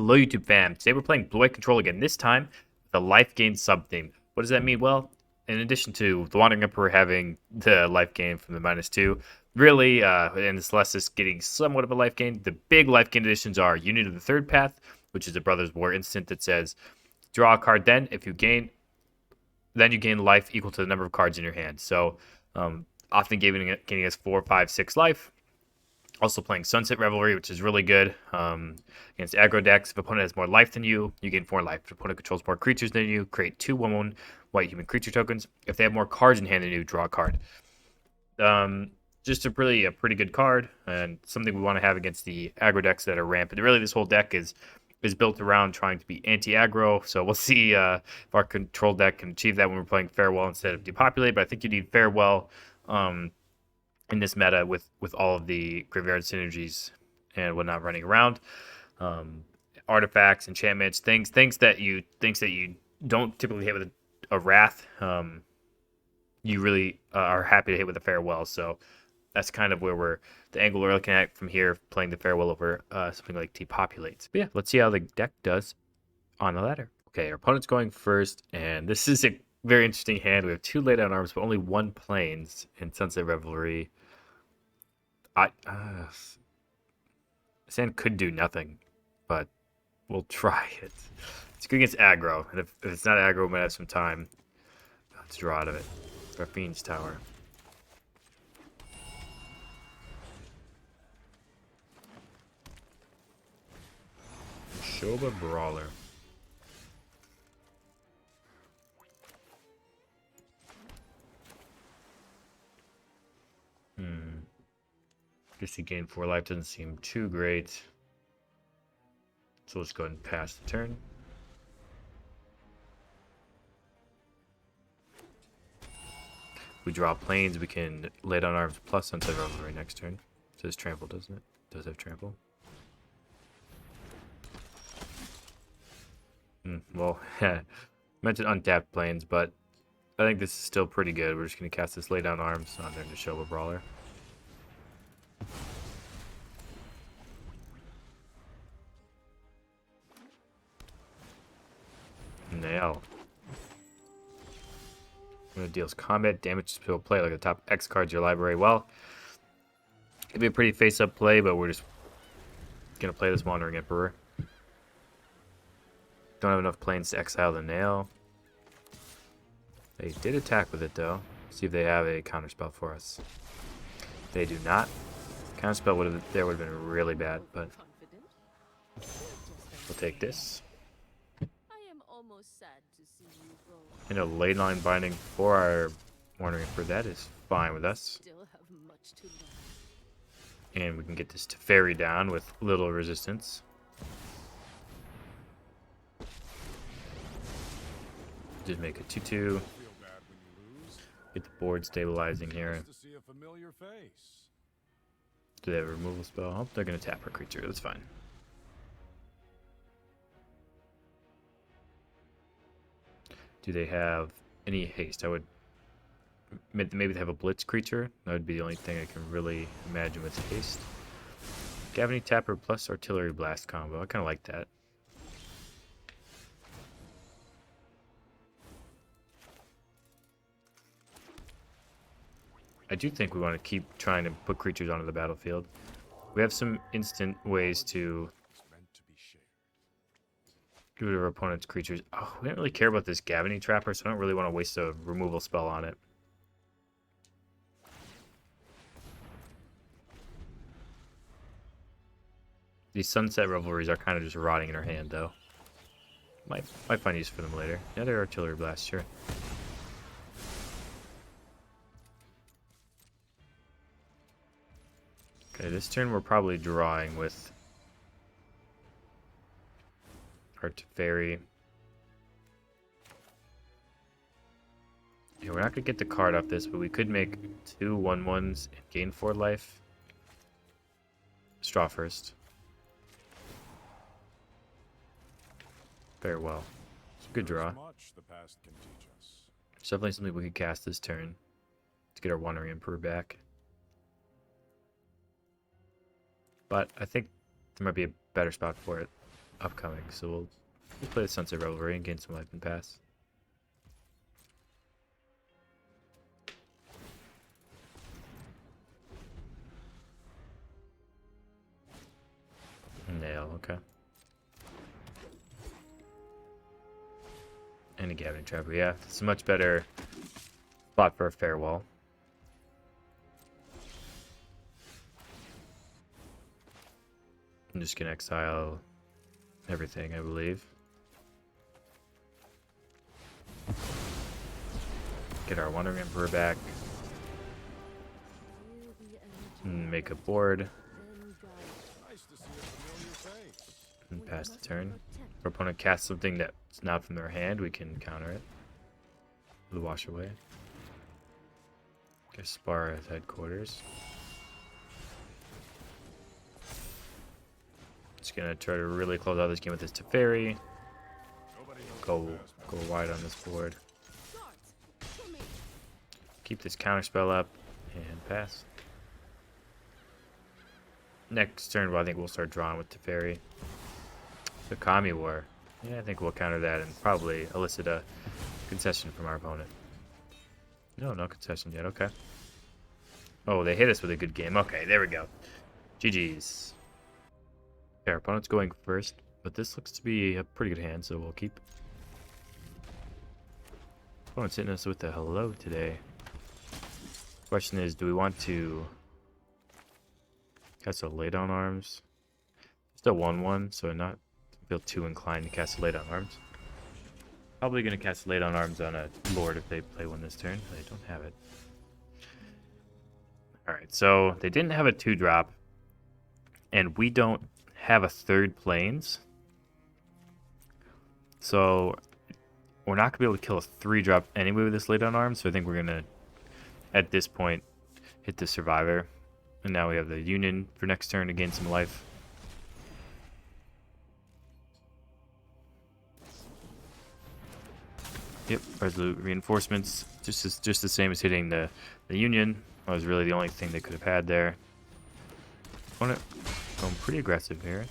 Hello YouTube fam, today we're playing Blue White Control again, this time with a life gain sub theme. What does that mean? Well, in addition to the Wandering Emperor having the life gain from the -2, really, and the Celestis getting somewhat of a life gain, the big life gain additions are Unit of the Third Path, which is a Brothers War instant that says, draw a card then you gain life equal to the number of cards in your hand. So, often gaining us 4, 5, 6 life. Also playing Sunset Revelry, which is really good against aggro decks. If opponent has more life than you, you gain 4 life. If opponent controls more creatures than you, create 2 1/1 white human creature tokens. If they have more cards in hand than you, draw a card. Just a pretty good card, and something we want to have against the aggro decks that are rampant. Really, this whole deck is built around trying to be anti-aggro, so we'll see if our control deck can achieve that when we're playing Farewell instead of Depopulate, but I think you need Farewell in this meta with all of the graveyard synergies and whatnot running around. Artifacts, enchantments, things that you don't typically hit with a Wrath, you really are happy to hit with a Farewell. So that's kind of where the angle we're looking at from here, playing the Farewell over something like Depopulate. But yeah, let's see how the deck does on the ladder. Okay, our opponent's going first, and this is a very interesting hand. We have 2 laydown arms, but only 1 plains in Sunset Revelry. This hand could do nothing, but we'll try it. It's good against aggro, and if it's not aggro, we might have some time. Let's draw out of it. Our Fiend's Tower. Shoba Brawler. Guess he gained 4 life, doesn't seem too great. So let's go ahead and pass the turn. We draw planes, we can lay down arms plus Sunset Revelry next turn. It says trample, doesn't it? It does have trample. Well, meant to untap planes, but I think this is still pretty good. We're just going to cast this lay down arms on there to show a brawler. Nail. When it deals combat damage to a play, like the top X cards of your library. Well, it'd be a pretty face-up play, but we're just gonna play this Wandering Emperor. Don't have enough planes to exile the nail. They did attack with it though. See if they have a counterspell for us. They do not. Counterspell would have been really bad, but we'll take this. And a ley line binding for our Wandering Emperor. That is fine with us. And we can get this to Fairy down with little resistance. Just make a 2/2. Get the board stabilizing here. Do they have a removal spell? Oh, they're going to tap our creature. That's fine. Do they have any haste? I would maybe they have a blitz creature. That would be the only thing I can really imagine with haste. Gavany Tapper plus Artillery Blast combo. I kind of like that. I do think we want to keep trying to put creatures onto the battlefield. We have some instant ways to get rid of our opponent's creatures. Oh, we don't really care about this Gavany Trapper, so I don't really want to waste a removal spell on it. These Sunset Revelries are kind of just rotting in our hand, though. Might find use for them later. Yeah, they're Artillery Blast, sure. Okay, this turn we're probably drawing with our Teferi. Yeah, we're not going to get the card off this, but we could make 2 1/1s and gain 4 life. Straw first. Farewell. It's a good draw. It's definitely something we could cast this turn to get our Wandering Emperor back. But I think there might be a better spot for it. upcoming, so we'll play the Sunset Revelry and gain some life and pass. Nail, okay. And a Gathering Trapper, yeah. It's a much better spot for a Farewell. I'm just gonna exile everything, I believe. Get our Wandering Emperor back. And make a board. And pass the turn. If our opponent casts something that's not from their hand, we can counter it. We'll wash away. Gaspar at headquarters. Just gonna try to really close out this game with this Teferi. Go wide on this board. Keep this counter spell up and pass. Next turn, well, I think we'll start drawing with Teferi. The Kami War. Yeah, I think we'll counter that and probably elicit a concession from our opponent. No concession yet. Okay. Oh, they hit us with a good game. Okay, there we go. GG's. Okay, our opponent's going first, but this looks to be a pretty good hand, so we'll keep. Opponent's hitting us with a hello today. Question is, do we want to cast a Lay Down Arms? Just a 1/1, so not feel too inclined to cast a Lay Down Arms. Probably going to cast Lay Down Arms on a Lord if they play one this turn. They don't have it. Alright, so they didn't have a 2-drop, and we don't have a 3rd Plains. So we're not going to be able to kill a 3-drop anyway with this Lay Down Arms, so I think we're going to, at this point, hit the Survivor. And now we have the Union for next turn to gain some life. Yep, Resolute Reinforcements, just the same as hitting the Union. That was really the only thing they could have had there. Opponent going pretty aggressive here.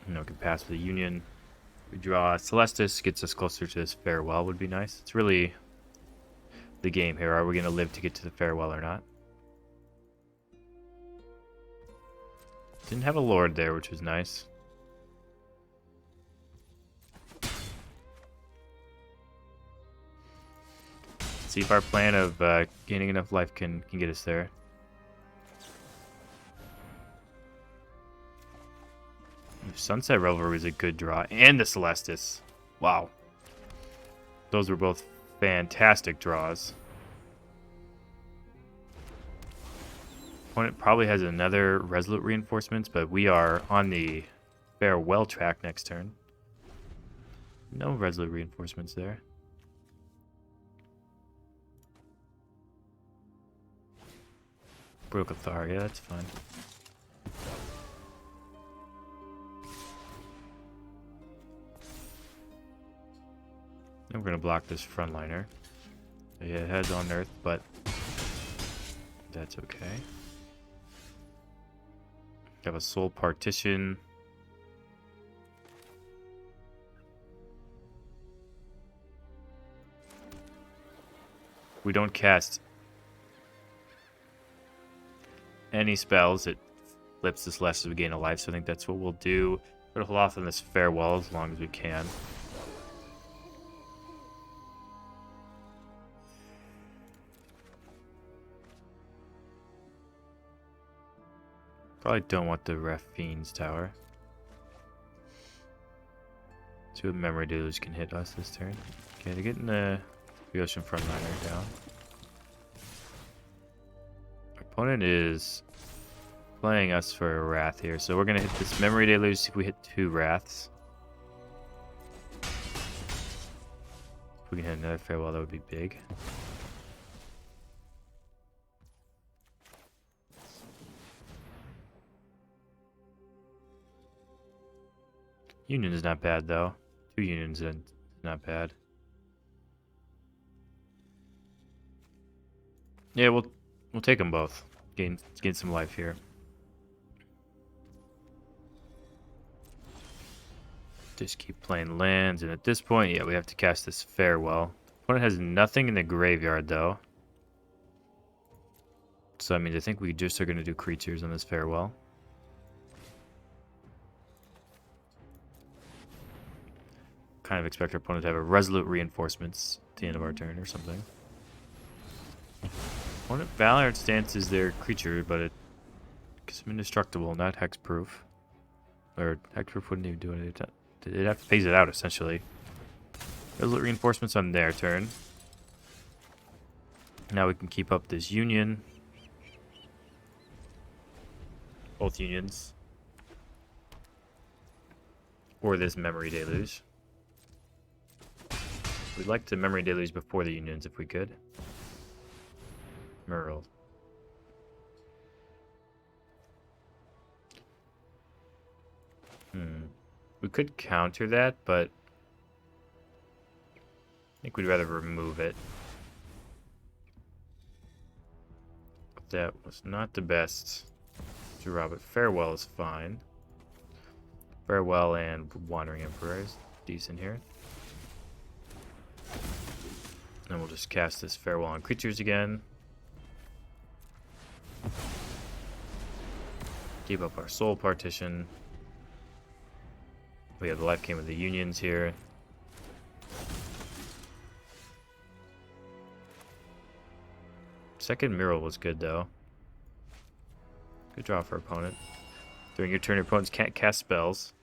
You know, can pass with the Union. We draw Celestis, gets us closer to this Farewell, would be nice. It's really the game here. Are we going to live to get to the Farewell or not? Didn't have a Lord there, which was nice. See if our plan of gaining enough life can get us there. Sunset Revelry is a good draw. And the Celestis. Wow. Those were both fantastic draws. Opponent probably has another Resolute Reinforcements, but we are on the Farewell track next turn. No Resolute Reinforcements there. Broke a Thar, yeah, that's fine. And we're going to block this frontliner. Yeah, it has on Earth, but that's okay. Have a Soul Partition. We don't cast any spells. It flips this less as we gain a life, so I think that's what we'll do. We'll hold off on this Farewell as long as we can. Probably don't want the Ref Fiend's Tower. Two Memory Dealers can hit us this turn. Okay, they're getting the Ocean Frontliner down. Our opponent is playing us for a Wrath here, so we're going to hit this Memory Dealers, see if we hit 2 Wraths. If we can hit another Farewell, that would be big. Union is not bad, though. 2 Unions is not bad. Yeah, we'll take them both. Gain some life here. Just keep playing lands, and at this point, yeah, we have to cast this Farewell. Opponent has nothing in the graveyard, though. So, I mean, I think we just are going to do creatures on this Farewell. Kind of expect our opponent to have a Resolute Reinforcements at the end of our turn or something. Opponent Valorant Stance is their creature, but it gives them indestructible, not hexproof. Or hexproof wouldn't even do anything. It'd have to phase it out, essentially. Resolute Reinforcements on their turn. Now we can keep up this Union. Both Unions. Or this Memory Deluge. We'd like to Memory Deluge before the Unions if we could. Merle. We could counter that, but I think we'd rather remove it. That was not the best draw, but Farewell is fine. Farewell and Wandering Emperor is decent here. And we'll just cast this Farewell on creatures again. Keep up our Soul Partition. We have the life game of the Unions here. Second Mural was good, though. Good draw for opponent. During your turn, your opponents can't cast spells.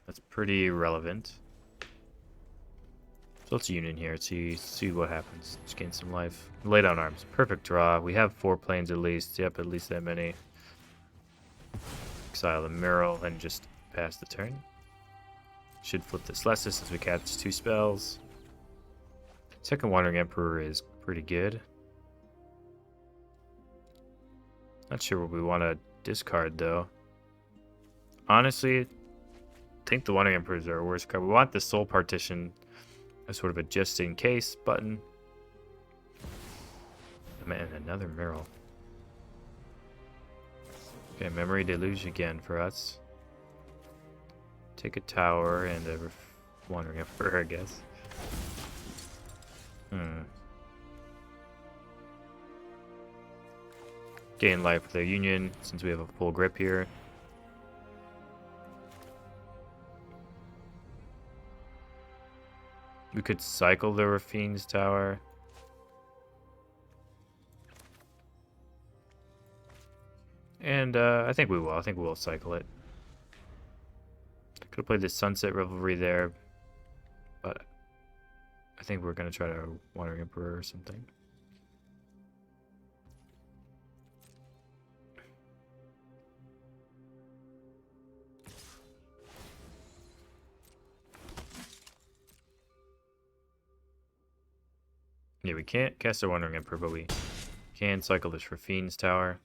That's pretty relevant. So let's Union here. See what happens. Just gain some life. Lay down arms. Perfect draw. We have 4 planes at least. Yep, at least that many. Exile the Mural and just pass the turn. Should flip this Lessus as we cast 2 spells. Second Wandering Emperor is pretty good. Not sure what we want to discard, though. Honestly, I think the Wandering Emperor is our worst card. We want the Soul Partition as sort of a just-in-case button. Oh, man, another Mural. Okay, Memory Deluge again for us. Take a tower and a Wandering Emperor, I guess. Gain life with their Union, since we have a full grip here. We could cycle the Rafine's tower. And I think we will. I think we will cycle it. Could have played the Sunset Revelry there, but I think we're going to try to Wandering Emperor or something. Yeah, we can't cast a Wandering Emperor, but we can cycle this Rafine's tower.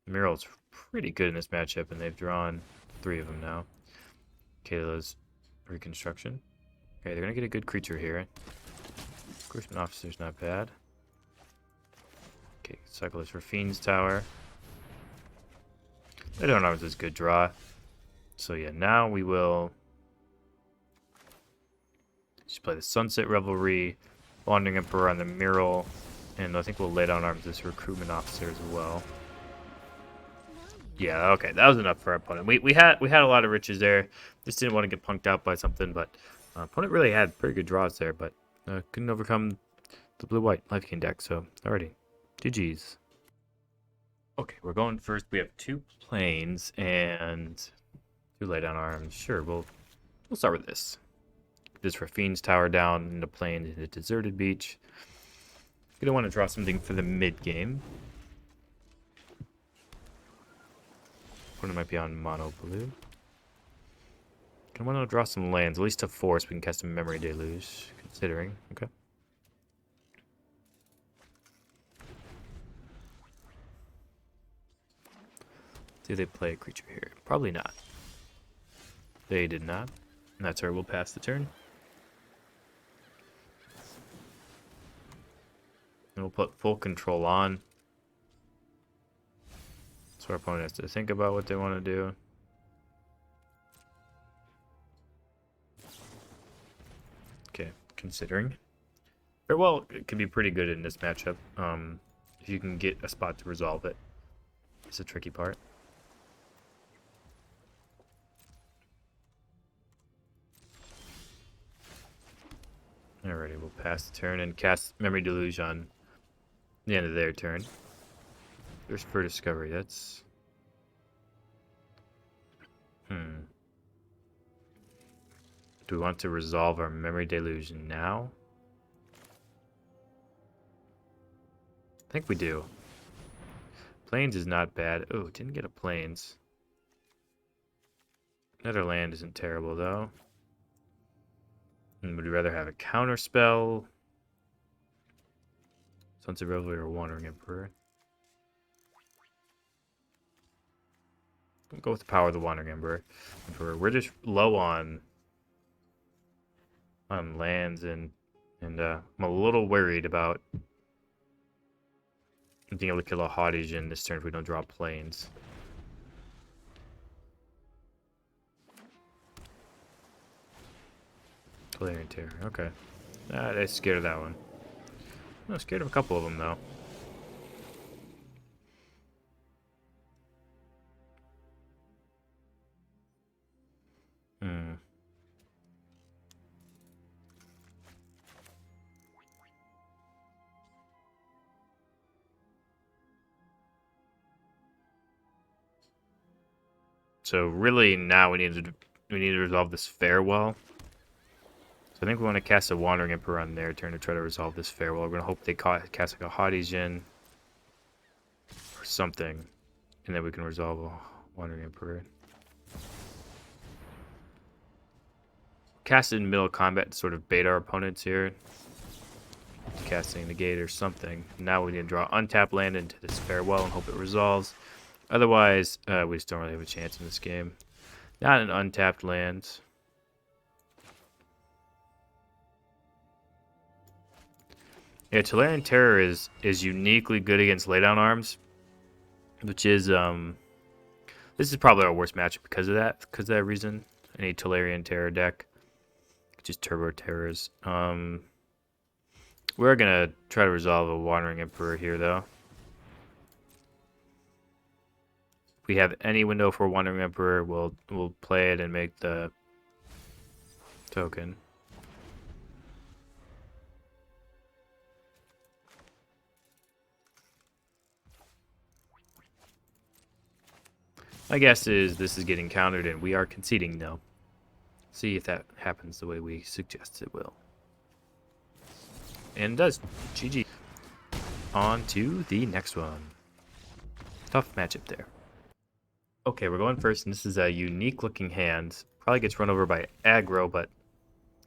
Mural's pretty good in this matchup, and they've drawn 3 of them now. Kayla's Reconstruction. Okay, they're going to get a good creature here. Recruitment Officer's not bad. Okay, cycle this Rafine's tower. They don't know if it's a good draw. So yeah, now we will just play the Sunset Revelry, Wandering Emperor on the Mural, and I think we'll lay down arms this Recruitment Officer as well. Yeah, okay, that was enough for our opponent. We had a lot of riches there. Just didn't want to get punked out by something, but opponent really had pretty good draws there, but couldn't overcome the blue-white life gain deck. So, alrighty, GG's. Okay, we're going first. We have 2 planes and 2 lay down arms. Sure, we'll start with this. This Rafine's tower down into plane into Deserted Beach. Gonna want to draw something for the mid game. Opponent might be on mono blue. Gonna want to draw some lands, at least to force. We can cast a Memory Deluge, considering. Okay. Do they play a creature here? Probably not. They did not. And that's our we'll pass the turn. And we'll put full control on. So our opponent has to think about what they want to do. Okay, considering. Farewell can be pretty good in this matchup. If you can get a spot to resolve it. It's a tricky part. Alrighty, we'll pass the turn and cast Memory Deluge on the end of their turn. There's for discovery. That's do we want to resolve our Memory Deluge now? I think we do. Plains is not bad. Oh, didn't get a Plains. Netherland isn't terrible though. And would we rather have a counter spell? Sons of Revelry or Wandering Emperor? We'll go with the power of the Wandering Emperor. We're just low on lands, and I'm a little worried about being able to kill a Haughtage in this turn if we don't draw Plains. Galarian Terror, okay. I'm scared of that one. I'm scared of a couple of them, though. So really now we need to resolve this Farewell. So I think we want to cast a Wandering Emperor on their turn to try to resolve this Farewell. We're gonna hope they cast like a Haughtage in or something, and then we can resolve a Wandering Emperor. Cast it in middle of combat to sort of bait our opponents here. Casting Negate or something. Now we need to draw untapped land into this Farewell and hope it resolves. Otherwise, we just don't really have a chance in this game. Not an untapped land. Yeah, Galarian Terror is uniquely good against laydown arms, which is this is probably our worst matchup because of that reason. Any Galarian Terror deck, just Turbo Terrors. We're gonna try to resolve a Wandering Emperor here, though. If we have any window for Wandering Emperor, we'll play it and make the token. My guess is this is getting countered and we are conceding though. See if that happens the way we suggest it will. And it does. GG. On to the next one. Tough matchup there. Okay, we're going first, and this is a unique looking hand. Probably gets run over by aggro, but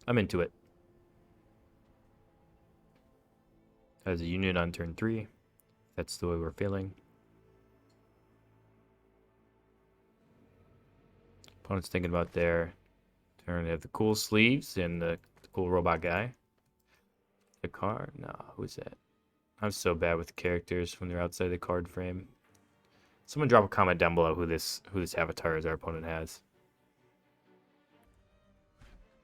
I'm into it. Has a union on turn 3. That's the way we're feeling. Opponent's thinking about their turn. They have the cool sleeves and the cool robot guy. The card? No, who's that? I'm so bad with characters when they're outside the card frame. Someone drop a comment down below who this avatar is our opponent has.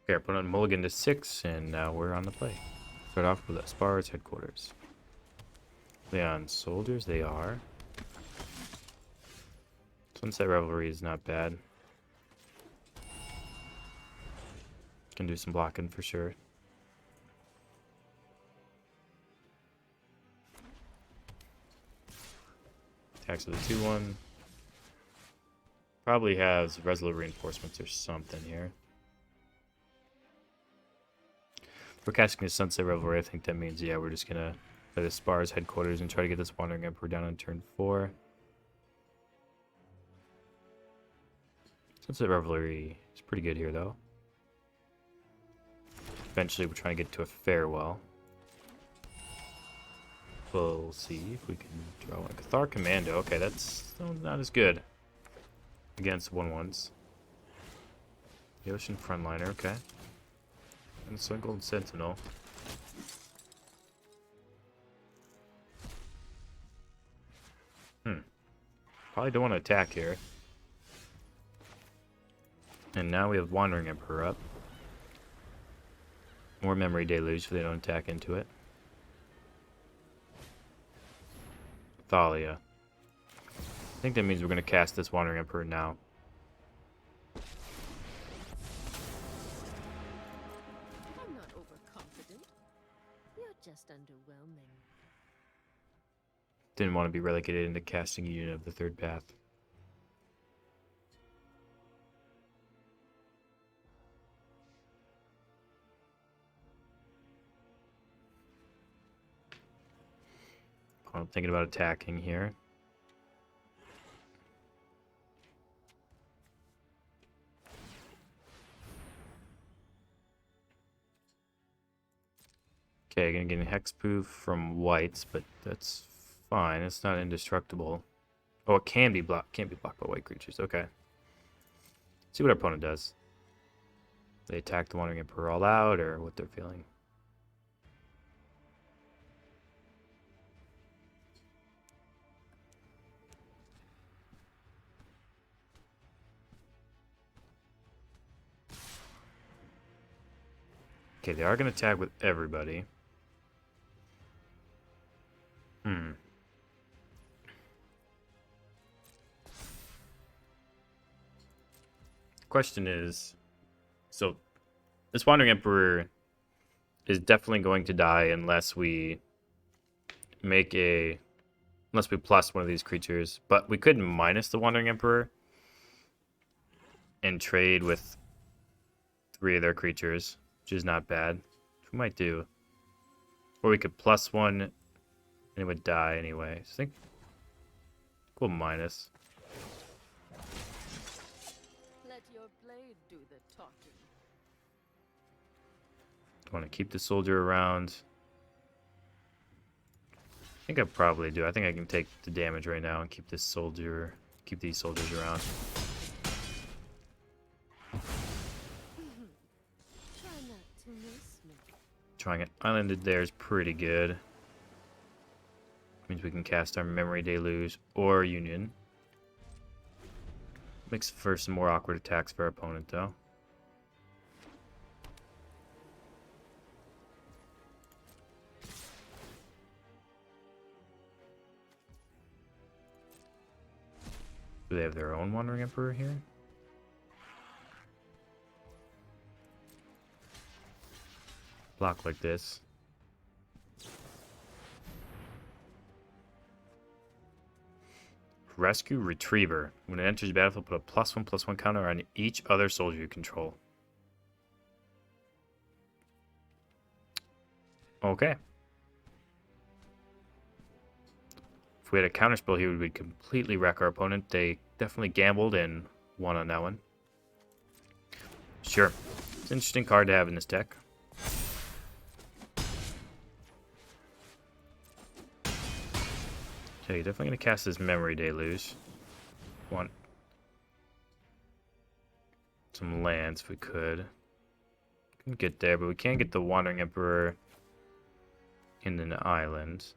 Okay, our opponent mulligan to 6, and now we're on the play. Start off with Aspar's headquarters. Leon soldiers, they are. Sunset Revelry is not bad. Can do some blocking for sure. Attacks with a 2-1. Probably has resolute reinforcements or something here. If we're casting a Sunset Revelry, I think that means, yeah, we're just gonna play the Spar's headquarters and try to get this Wandering Emperor down on turn 4. Sunset Revelry is pretty good here, though. Eventually, we're trying to get to a Farewell. We'll see if we can draw one. Cathar Commando. Okay, that's still not as good against 1/1s. The Ocean Frontliner. Okay. And Sun Gold Sentinel. Probably don't want to attack here. And now we have Wandering Emperor up. More Memory Deluge so they don't attack into it. Thalia. I think that means we're going to cast this Wandering Emperor now. I'm not overconfident. You're just underwhelming. Didn't want to be relegated into casting a unit of the third path. I'm thinking about attacking here. Okay, gonna get a hexproof from whites, but that's fine. It's not indestructible. Oh, it can be blocked. Can't be blocked by white creatures. Okay. See what our opponent does. They attack the Wandering Emperor all out, or what they're feeling. Okay, they are gonna attack with everybody. Question is, so this Wandering Emperor is definitely going to die unless we unless we plus one of these creatures. But we could minus the Wandering Emperor and trade with 3 of their creatures, which is not bad. Which we might do. Or we could plus 1 and it would die anyway. So I think we'll minus. Let your blade do the talking. Want to keep the soldier around. I think I probably do. I think I can take the damage right now and keep these soldiers around. Try not to miss me. Trying an islanded there is pretty good. Means we can cast our Memory Deluge or Union. Makes for some more awkward attacks for our opponent, though. Do they have their own Wandering Emperor here? Block like this. Rescue Retriever. When it enters the battlefield, put a +1/+1 counter on each other soldier you control. Okay. If we had a counterspell here, we would completely wreck our opponent. They definitely gambled and won on that one. Sure. It's an interesting card to have in this deck. Okay, definitely going to cast this Memory Deluge. Want some lands if we could. Can get there, but we can't get the Wandering Emperor in an island.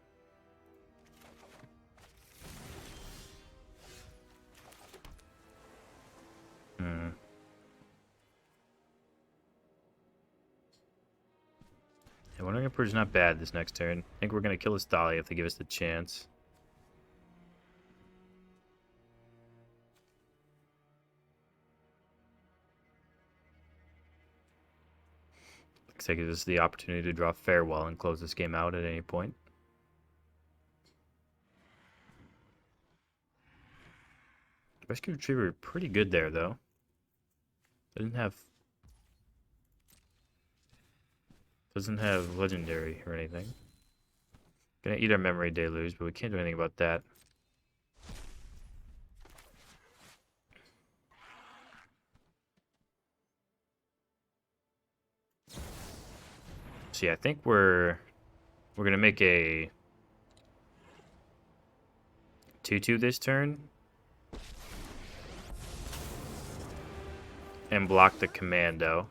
Yeah, Wandering Emperor's not bad this next turn. I think we're going to kill this Thalia if they give us the chance. Looks like this is the opportunity to draw Farewell and close this game out at any point. Rescue Retriever pretty good there, though. Doesn't have legendary or anything. Gonna eat our Memory Deluge, but we can't do anything about that. So yeah, I think we're gonna make a 2/2 this turn. And block the commando.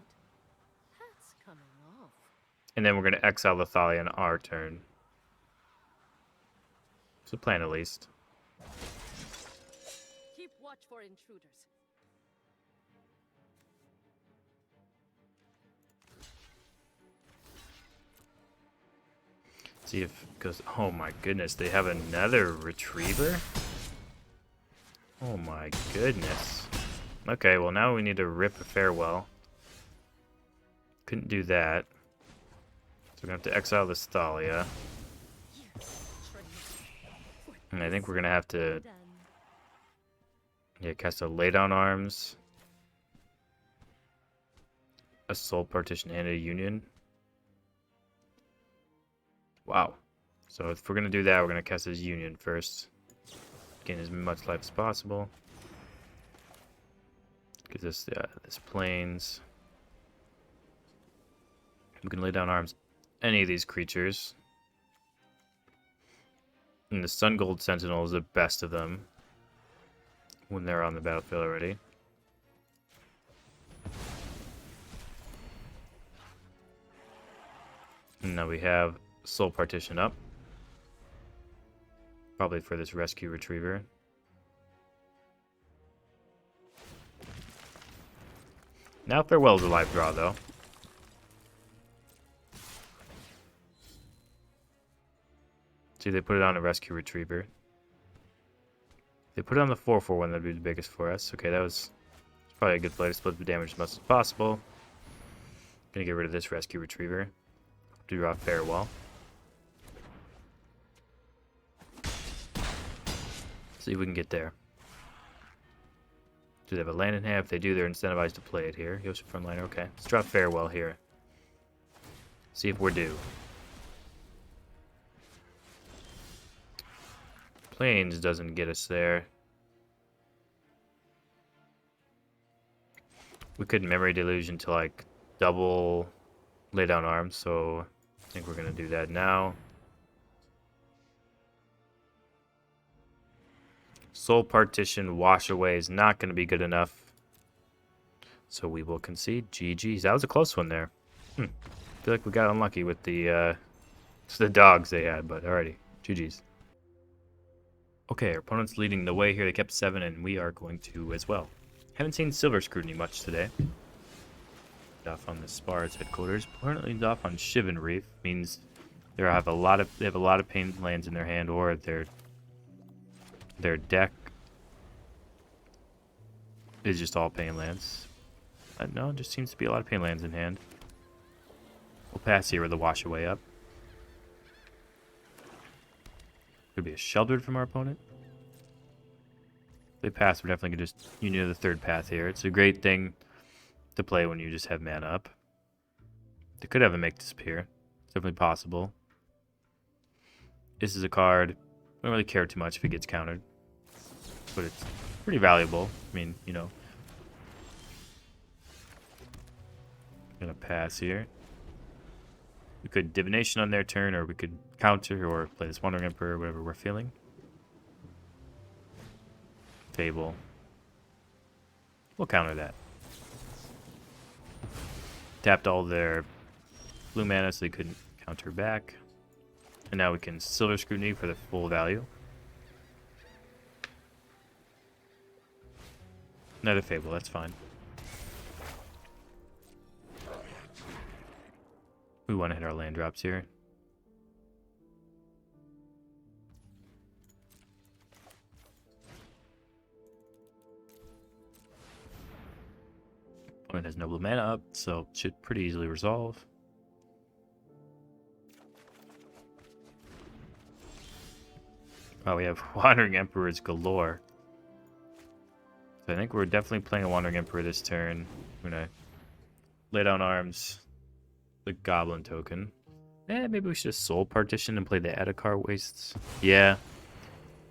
That's coming off. And then we're going to exile the Thalia on our turn. It's a plan, at least. intruders. See if it goes. Oh my goodness, they have another retriever? Oh my goodness. Okay, well now we need to rip a farewell. Couldn't do that. So we're gonna have to exile this Thalia. And I think we're gonna have to cast a lay down arms, a soul partition, and a union. Wow. So if we're gonna do that, we're gonna cast his union first. Gain as much life as possible. Gives us this plains. We can lay down arms any of these creatures. And the Sun Gold Sentinel is the best of them when they're on the battlefield already. And now we have Soul Partition up. Probably for this Rescue Retriever. Now Farewell's a live draw, though. See, they put it on a Rescue Retriever. They put it on the 4/4 one, that'd be the biggest for us. Okay, that was probably a good play to split the damage as much as possible. Gonna get rid of this Rescue Retriever. To draw Farewell. See if we can get there. Do they have a land in hand? If they do, they're incentivized to play it here. Yoshi frontliner, okay. Let's draw Farewell here. See if we're due. Plains doesn't get us there. We could Memory Delusion to like double lay down arms, so I think we're gonna do that now. Soul Partition Wash Away is not gonna be good enough, so we will concede. GG's. That was a close one there. I feel like we got unlucky with the dogs they had, but alrighty. GG's. Okay, our opponent's leading the way here. They kept 7, and we are going to as well. Haven't seen Silver Scrutiny much today. Off on the Spar's headquarters. Opponent leads off on Shivan Reef. Means they have a lot of pain lands in their hand, or their deck is just all pain lands. No, it just seems to be a lot of pain lands in hand. We'll pass here with the Wash Away up. Could be a Sheltered from our opponent. If they pass, we're definitely going to just Union of the Third Path here. It's a great thing to play when you just have mana up. They could have a Make Disappear. It's definitely possible. This is a card. I don't really care too much if it gets countered. But it's pretty valuable. I mean, you know. Gonna pass here. We could Divination on their turn, or we could counter, or play this Wandering Emperor, whatever we're feeling. Fable. We'll counter that. Tapped all their blue mana so they couldn't counter back. And now we can Silver Scrutiny for the full value. Another Fable, that's fine. We want to hit our land drops here. Opponent has no blue mana up, so it should pretty easily resolve. Oh, we have Wandering Emperors galore. So I think we're definitely playing a Wandering Emperor this turn. We're gonna lay down arms, the Goblin token. Maybe we should just Soul Partition and play the Edakar Wastes. Yeah,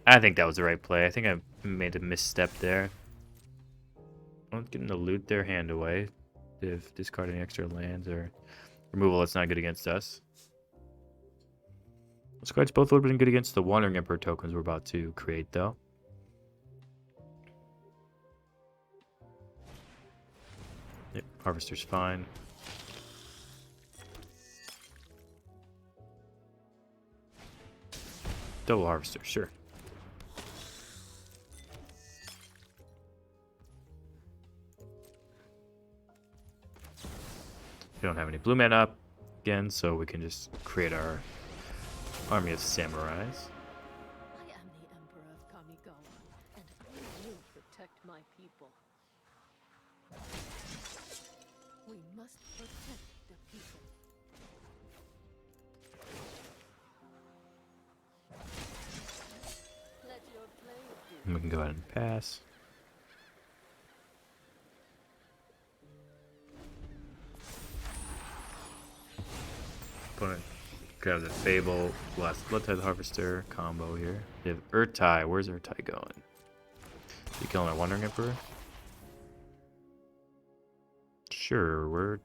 I think that was the right play. I think I made a misstep there. I'm getting to loot their hand away. If discarding extra lands or removal that's not good against us. Those cards both would have been good against the Wandering Emperor tokens we're about to create, though. Yep, Harvester's fine. Double Harvester, sure. We don't have any blue mana up again, so we can just create our army of samurais. I am the Emperor of Kamigawa, and I will protect my people. We must protect the people. Let your blade do. And we can go ahead and pass. Opponent grab the Fable, last Bloodtide Harvester combo here. They have Urtai. Where's Urtai going? Is he killing our Wandering Emperor? Sure, we're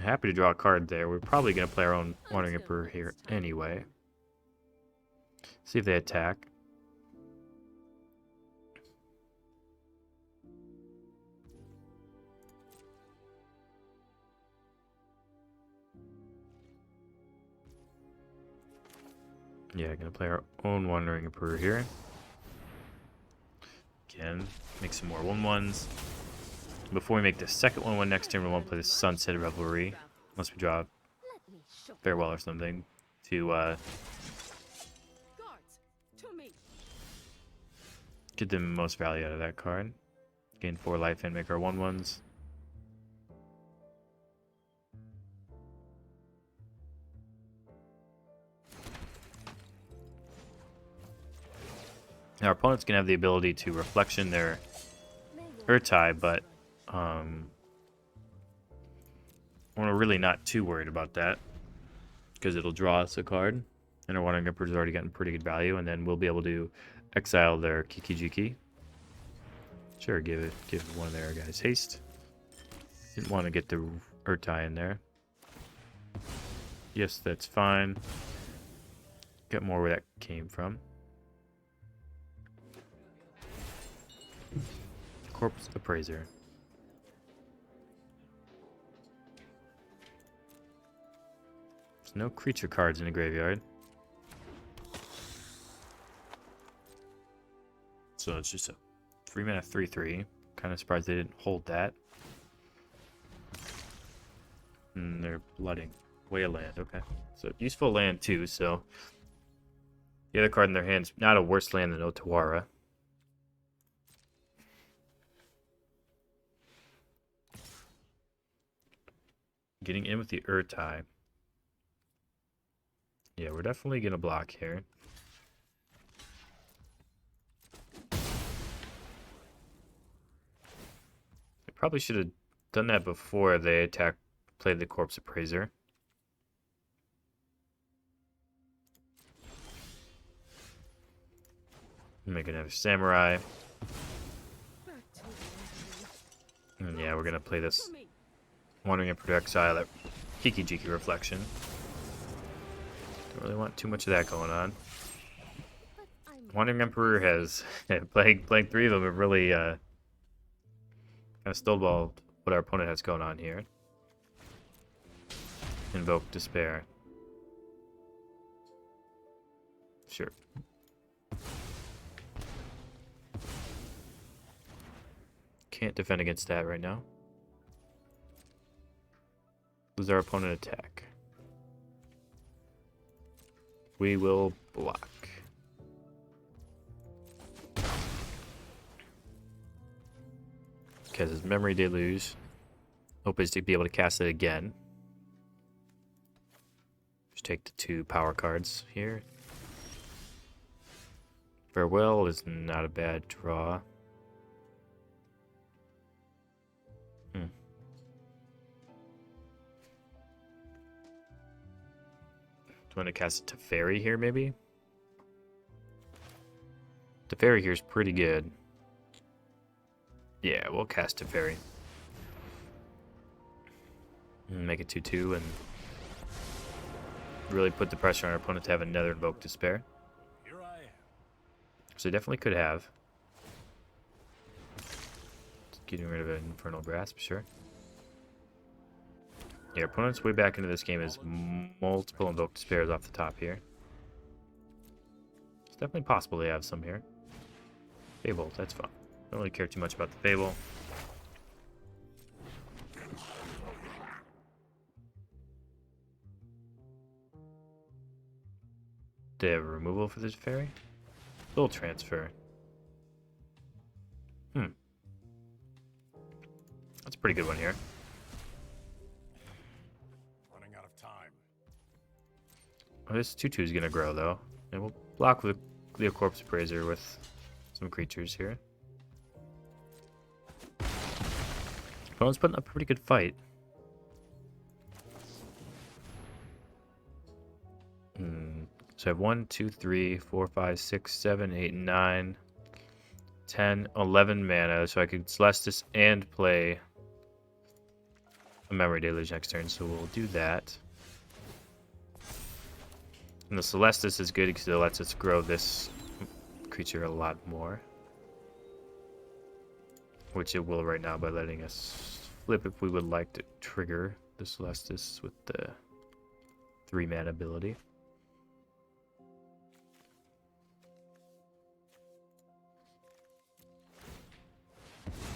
happy to draw a card there. We're probably going to play our own Wandering Emperor here anyway. See if they attack. Yeah, gonna play our own Wandering Emperor here. Again, make some more 1/1s. Before we make the second 1/1 next turn, we want to play the Sunset Revelry. Unless we draw Let me show Farewell or something to guards to me. get the most value out of that card. Gain 4 life and make our 1/1s. Our opponent's gonna have the ability to reflection their Urtai, but we're really not too worried about that because it'll draw us a card, and our Wandering Emperor's already gotten pretty good value, and then we'll be able to exile their Kikijiki. Sure, give one of their guys haste. Didn't want to get the Urtai in there. Yes, that's fine. Get more where that came from. Corpse Appraiser. There's no creature cards in the graveyard. So it's just a 3-mana 3/3. Kind of surprised they didn't hold that. And they're blooding. Whale land, okay. So useful land too, so the other card in their hand's not a worse land than Otawara. Getting in with the Urtai. Yeah, we're definitely going to block here. I probably should have done that before they played the Corpse Appraiser. Make another Samurai. And yeah, we're going to play this Wandering Emperor to exile that Kikijiki Reflection. Don't really want too much of that going on. Wandering Emperor has playing 3 of them have really kind of stonewalled what our opponent has going on here. Invoke Despair. Sure. Can't defend against that right now. Does our opponent attack? We will block. Because his Memory Deluge. Hope is to be able to cast it again. Just take the 2 power cards here. Farewell is not a bad draw. Do you want to cast a Teferi here, maybe? Teferi here is pretty good. Yeah, we'll cast Teferi. Make it 2/2 and really put the pressure on our opponent to have another Invoke Despair. Here I am. So they definitely could have. Getting rid of an Infernal Grasp, sure. Yeah, our opponent's way back into this game is multiple Invoke Despairs off the top here. It's definitely possible they have some here. Fable, that's fine. Don't really care too much about the Fable. The removal for this fairy? Soul transfer. That's a pretty good one here. Running out of time. Oh, this 2/2 is gonna grow though. And we'll block with the Corpse Appraiser with some creatures here. Opponent's putting up a pretty good fight. So I have 1, 2, 3, 4, 5, 6, 7, 8, 9, 10, 11 mana. So I could Celestis and play a Memory Deluge next turn. So we'll do that. And the Celestis is good because it lets us grow this creature a lot more. Which it will right now by letting us flip if we would like to trigger the Celestis with the 3-mana ability.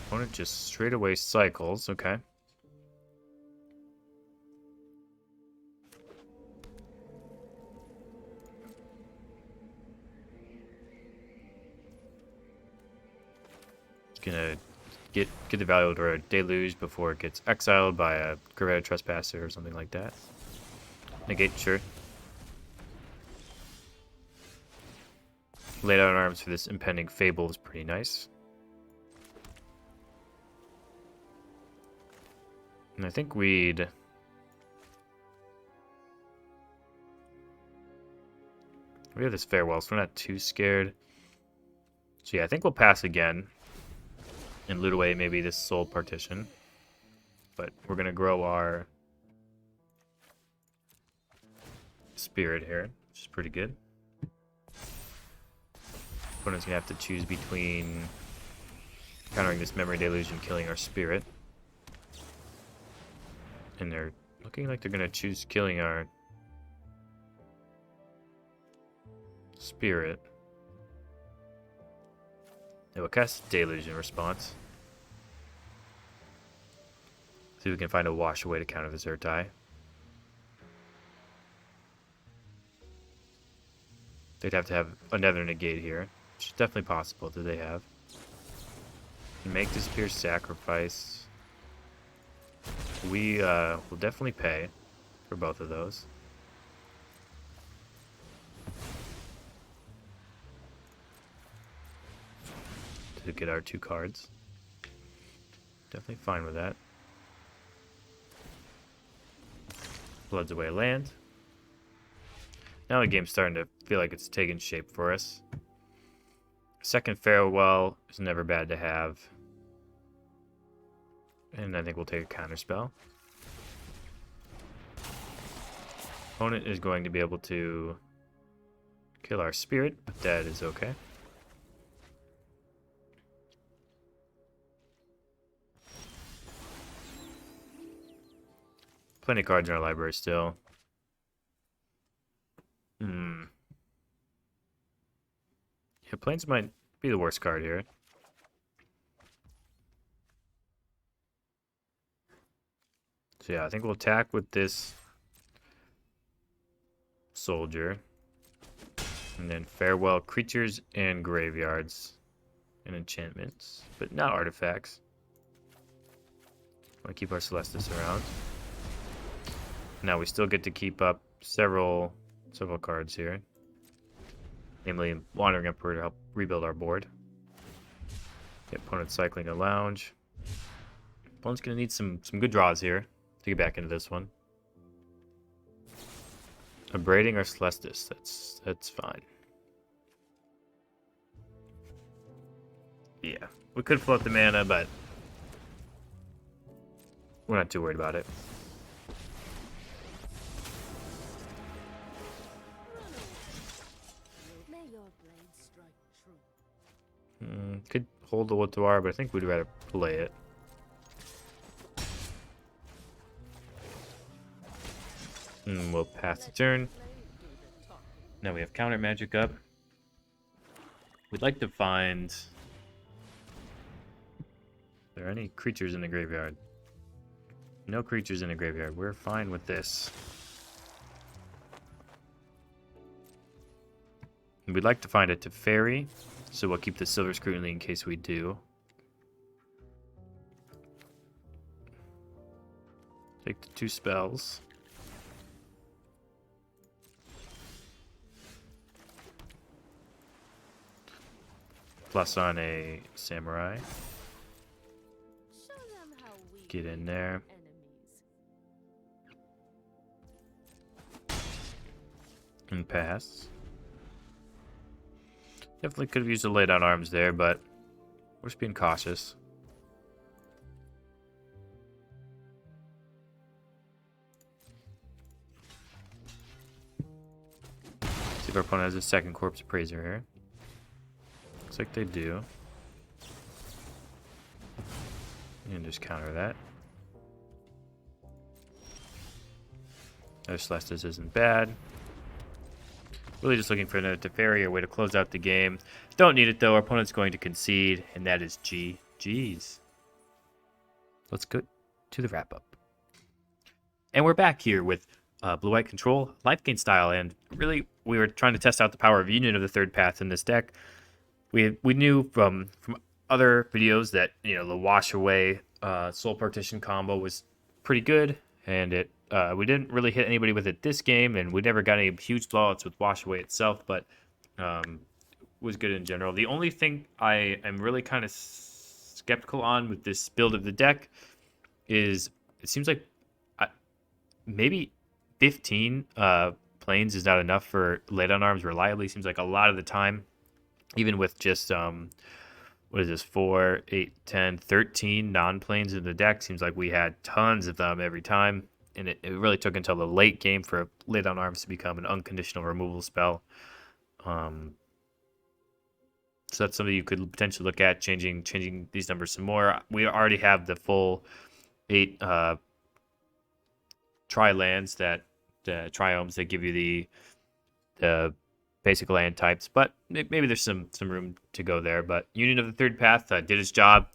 Opponent just straight away cycles, okay. It's gonna get the value to a Deluge before it gets exiled by a Graveyard Trespasser or something like that. Negate, sure. Laid out arms for this impending Fable is pretty nice. And I think we have this Farewell, so we're not too scared. So yeah, I think we'll pass again and loot away maybe this Soul Partition. But we're going to grow our Spirit here, which is pretty good. Opponent's going to have to choose between countering this Memory Deluge and killing our Spirit. And they're looking like they're going to choose killing our Spirit. They will cast Deluge in response. See if we can find a wash away to counter this Urtai. They'd have to have another negate here, which is definitely possible that they have. Make Disappear sacrifice. We will definitely pay for both of those. To get our 2 cards. Definitely fine with that. Bloods away land. Now the game's starting to feel like it's taking shape for us. Second Farewell is never bad to have. And I think we'll take a counterspell. Opponent is going to be able to kill our Spirit, but that is okay. Plenty of cards in our library still. Yeah, Plains might be the worst card here. So yeah, I think we'll attack with this Soldier. And then Farewell creatures and graveyards and enchantments, but not artifacts. Want to keep our Celestis around. Now we still get to keep up several cards here. Namely, Wandering Emperor to help rebuild our board. The opponent cycling a Lounge. Opponent's going to need some good draws here to get back into this one. Abrading our Celestis, that's fine. Yeah, we could float the mana, but we're not too worried about it. Could hold the Wotuar, but I think we'd rather play it. And we'll pass the turn. Now we have counter magic up. We'd like to find... Are there any creatures in the graveyard? No creatures in the graveyard. We're fine with this. We'd like to find a Teferi, so we'll keep the Silver Scrutiny in case we do. Take the 2 spells. Plus on a Samurai. Show them how we Get in there. enemies. And pass. Definitely could have used a lay down arms there, but we're just being cautious. See if our opponent has a second Corpse Appraiser here. Looks like they do. And just counter that. Their Celestis isn't bad. Really just looking for another Teferi, a way to close out the game. Don't need it though. Our opponent's going to concede, and that is GG's. Let's go to the wrap up. And we're back here with blue-white control, life gain style, and really we were trying to test out the power of union of the third path in this deck. We knew from other videos that the wash away soul partition combo was pretty good, and it we didn't really hit anybody with it this game, and we never got any huge blowouts with wash away itself, but was good in general. The only thing I am really kind of skeptical on with this build of the deck is it seems like maybe 15 planes is not enough for lay down arms reliably. Seems like a lot of the time, even with just what is this, 4, 8, 10, 13 non-planes in the deck, seems like we had tons of them every time, and it really took until the late game for lay down arms to become an unconditional removal spell. So that's something you could potentially look at, changing these numbers some more. We already have the full 8 tri-lands, that triomes that give you the basic land types, but maybe there's some room to go there. But Union of the Third Path did its job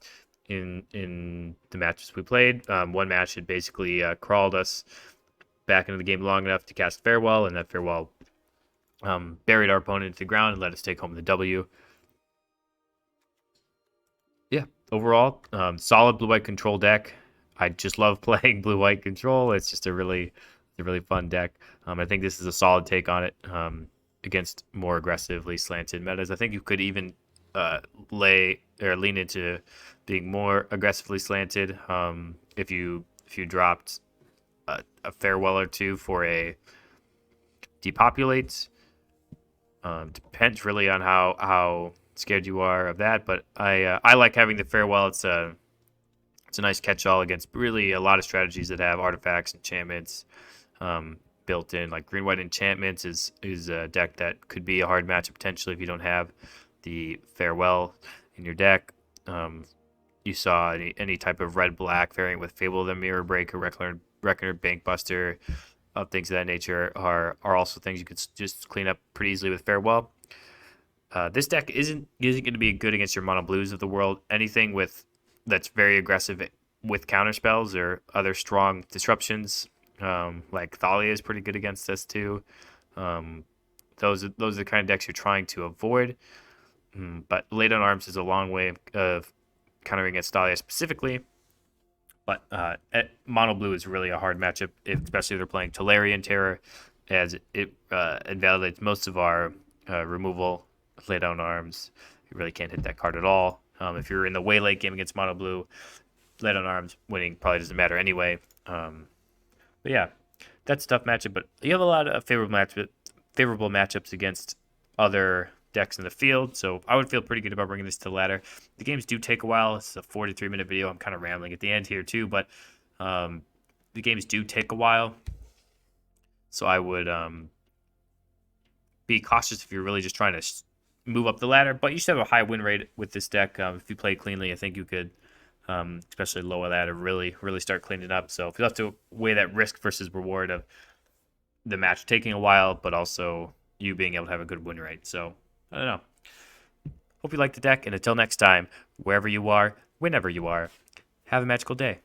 in the matches we played. One match it basically crawled us back into the game long enough to cast Farewell, and that Farewell buried our opponent into the ground and let us take home the W. Yeah, overall, solid blue-white control deck. I just love playing blue-white control. It's just a really fun deck. I think this is a solid take on it against more aggressively slanted metas. I think you could even lean into being more aggressively slanted if you dropped a Farewell or 2 for a depopulate. Depends really on how scared you are of that, but I like having the Farewell. It's a nice catch-all against really a lot of strategies that have artifacts, enchantments built in. Like green-white enchantments is a deck that could be a hard matchup potentially if you don't have the Farewell in your deck. You saw any type of red-black variant with Fable of the Mirror Breaker, Reckoner, Bankbuster, things of that nature are also things you could just clean up pretty easily with Farewell. This deck isn't going to be good against your mono blues of the world. Anything that's very aggressive with counter spells or other strong disruptions, like Thalia is pretty good against us too. Those are the kind of decks you're trying to avoid. But Lay Down Arms is a long way of countering against Thalia specifically. But mono blue is really a hard matchup, especially if they're playing Tolarian Terror, as it invalidates most of our removal. Lay Down Arms, you really can't hit that card at all. If you're in the way late game against mono blue, Lay Down Arms winning probably doesn't matter anyway. But yeah, that's a tough matchup. But you have a lot of favorable matchups against other decks in the field, so I would feel pretty good about bringing this to the ladder. The games do take a while. It's a 43-minute video. I'm kind of rambling at the end here too, but the games do take a while, so I would be cautious if you're really just trying to move up the ladder. But you should have a high win rate with this deck. If you play cleanly, I think you could, especially lower ladder, really start cleaning up. So if you have to weigh that risk versus reward of the match taking a while, but also you being able to have a good win rate. So I don't know. Hope you like the deck, and until next time, wherever you are, whenever you are, have a magical day.